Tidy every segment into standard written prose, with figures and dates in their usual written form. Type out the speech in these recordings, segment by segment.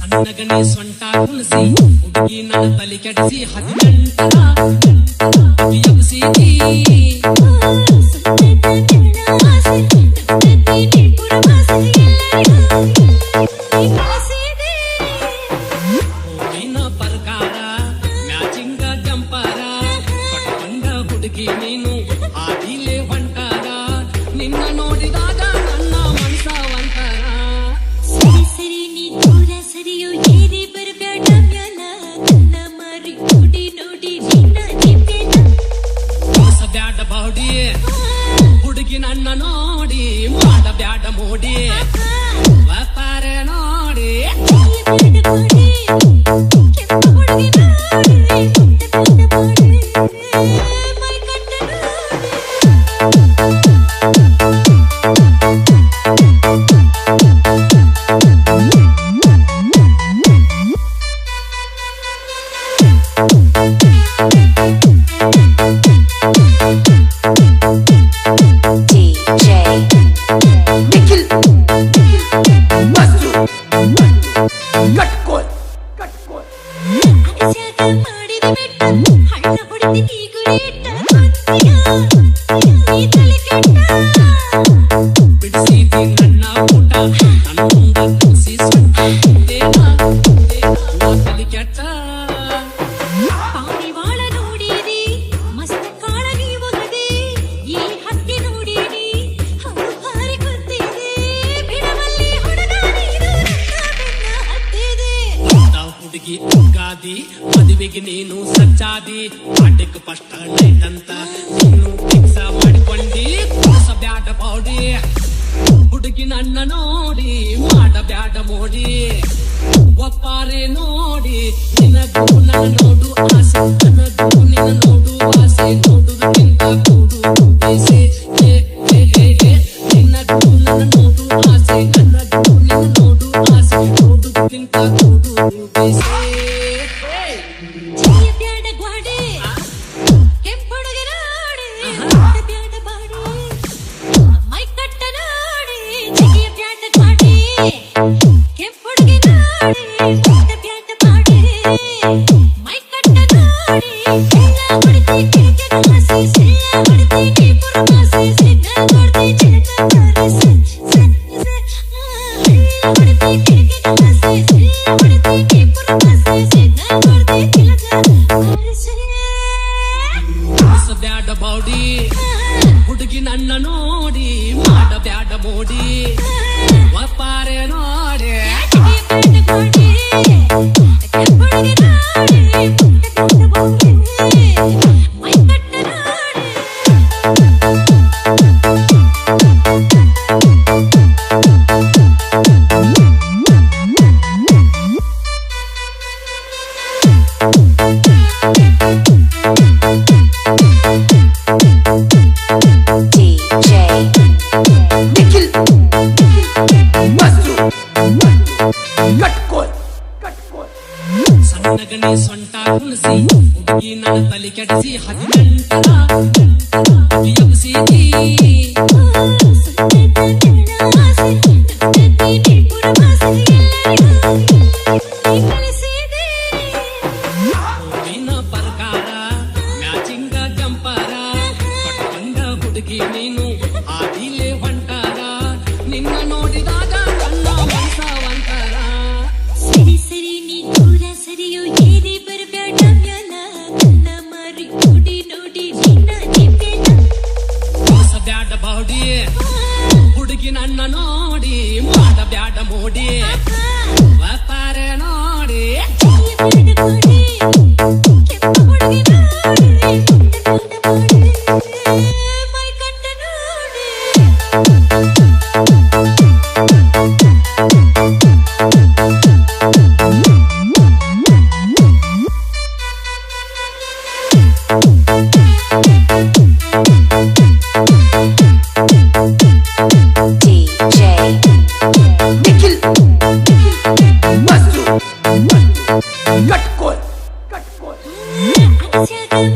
ಸಣ್ಣಗಣಿ ಸೊಂಟ ಕುಣಿಸಿ ಹುಡುಗಿ ನನ್ನ ತಲೆ ಕೆಡಿಸಿ 18ರ ಎಬ್ಸಿದಿ ಹೂವಿನ ಪ್ರಕಾರ ಮ್ಯಾಚಿಂಗ ಜಂಪರ ಕಟ್ಕೊಂಡ ಹುಡುಗಿ ನೀನು ಆದಿಲೆ ಹೊಂಟಾರ ನಿನ್ನ ನೋಡಿದಾಗ ನನ್ನ ಮನಸ ಒಂತರ ಸರಿ ಸರಿ ನೀ ದೂರ ಸರಿಯೋ ಏರಿ ಬರಬೇಡ ಮ್ಯಾಲ ನನ್ನ ಮಾರಿ ನೋಡಿ ನೋಡಿ ನಿನ್ನ ನಿಪ್ಪೇನ ಬ್ಯಾಡ ಬಾಡಿ ಹುಡುಗಿ ನನ್ನ ನೋಡಿ ಮಾಡಬ್ಯಾಡ ಮೋಡಿ ವ್ಯಾಪಾರ ನೋಡಿ ಬಿಡಿಸಿದಿ ನನ್ನ ಊಟ ನನ್ನ ಮುಂದ ಕುಸಿ ಸೊಂಟ ತಲೆ ಕೆಟ್ಟ ಪಾರಿವಾಳ ನೋಡಿರಿ ಮಸ್ತ ಕಾಳಗಿ ಒಗದೆ ಈ ಹಕ್ಕಿ ನೋಡಿರಿ ಹಾರಿ ಕುಂತಿದೆ ಬಿಡವಲ್ಲಿ ಹುಡುಗ ನೀನು ಬೆನ್ನ ಹತ್ತಿದೆ ಹುಡುಗಿ ಉಗಾದಿ ಮದುವೆಗೆ ನೀನು ಸಜ್ಜಾದಿ ಪಾಠಕ್ಕೆ ಫಸ್ಟ್ ನೈಟ್ ಅಂತ ನೀನು ಫಿಕ್ಸ ಮಾಡಿಕೊಂಡಿ ಬ್ಯಾಡ ಬಾಡಿ ಹುಡುಗಿ ನನ್ನ ನೋಡಿ ಮಾಡಬ್ಯಾಡ ಮೋಡಿ ಒಪ್ಪಾರೆ ನೋಡಿ ನಿನಗೂ ನನ್ನ ನೋಡು ಆಸೆ ನನಗೂ ನಿನ್ನ ನೋಡು ಆಸೆ ನೋಡುವುದಕ್ಕಿಂತ ಕೂಡುವುದು ಬೇಸೆ ನಿನಗೂ ನನ್ನ ನೋಡು ಆಸೆ ನನಗೂ ನಿನ್ನ ನೋಡು ಆಸೆ ನೋಡುವುದಕ್ಕಿಂತ ಕೂಡುವುದು ಬೇಸೆ ಬ್ಯಾಡ ಗ್ವಾಡೆ ಕೆಂಪುಡುಗೆ ನೋಡಿ ಬ್ಯಾಡ ಬಾಡಿ ಮೈ ಕಟ್ಟ ನೋಡಿ ಬ್ಯಾಡ ಗ್ವಾಡೆ ಕೆಂಪುಡುಗೆ ನೋಡಿ ಬ್ಯಾಡ ಬಾಡಿ ಮೈ ಕಟ್ಟ ನೋಡಿ ಹೊಡಿತಿ ಕಿರಿಕೆ ಹಾಸಿ ಸಿಲ್ಲ ಹೊಡಿತಿ ಪುರಮಾಸಿ ಸಿದ್ದ ಹೊಡಿತಿ ಚಿರಕ ಹೊಡಿತಿ ಕಿರಿಕೆ ಹಾಸಿ ಸಿಲ್ಲ ಹೊಡಿತಿ ಪುರಮಾಸಿ ಸಿದ್ದ ಹೊಡಿತಿ ಬ್ಯಾಡ ಬಾಡಿ ಹುಡುಗಿ ನನ್ನ ನೋಡಿ ಮಾಡಬ್ಯಾಡ ಮೋಡಿ ಒಪ್ಪಾರೆ ನೋಡಿ ಸಣ್ಣಗಣಿ ಸೊಂಟ ಕುಣಿಸಿ ಹುಡುಗಿ ನನ್ನ ತಲೆ ಕೆಡಿಸಿ 18ರ ಎಬ್ಸಿದಿ ಹೂವಿನ ಪ್ರಕಾರ ಮ್ಯಾಚಿಂಗ ಜಂಪರ ಕಟ್ಕೊಂಡ ಹುಡುಗಿ ನೀನು ಆದಿಲೆ ಹೊಂಟಾರ ನಿನ್ನ ನೋಡಿದಾಗ ನನ್ನ ಮನಸ ಒಂತರ ಸರಿ ಸರಿ ನೀ ದೂರ ಸರಿಯೋ ಏರಿ ಬರಬೇಡ ಮ್ಯಾಲ ನನ್ನ ಮಾರಿ ನೋಡಿ ನೋಡಿ ನಿನ್ನ ನಿಪ್ಪೇನ ಬ್ಯಾಡ ಬಾಡಿ ಹುಡುಗಿ ನನ್ನ ನೋಡಿ ಮಾಡಬ್ಯಾಡ ಮೋಡಿ ವ್ಯಾಪಾರ ನೋಡಿ ಮೈ ಕಟ್ಟ ನೋಡಿ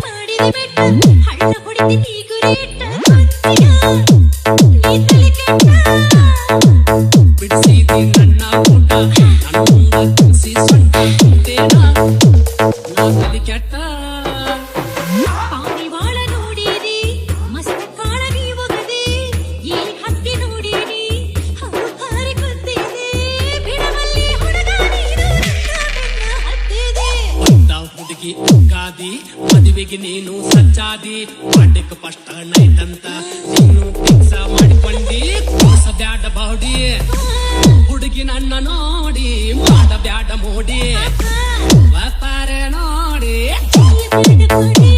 ಮಾಡಿದ ಬೆಟ್ಟ ಹಳ್ಳ ಹೊಡಿತಿ ಗುರಿಟ್ಟ ನೀ ತಲೆ ಕೆಟ್ಟ ಬಿಡಿಸಿದಿ ನನ್ನ ಊಟ ನನ್ನ ಮುಂದ ಕುಸಿ ಹುಡುಗಿ ನೀನು ಸಜ್ಜಾದಿ ಪಾಠಕ್ ಫಸ್ಟ್ ನೈಟಂತ ನೀನು ಫಿಕ್ಸ ಮಾಡಿಕೊಂಡಿ ಕೋಸ ಬ್ಯಾಡ ಬಾಡಿ ಹುಡುಗಿ ನನ್ನ ನೋಡಿ ಮಾಡ ಬ್ಯಾಡ ಮೋಡಿ ವ್ಯಾಪಾರ ನೋಡಿ ಬ್ಯಾಡ ಕೊಡಿ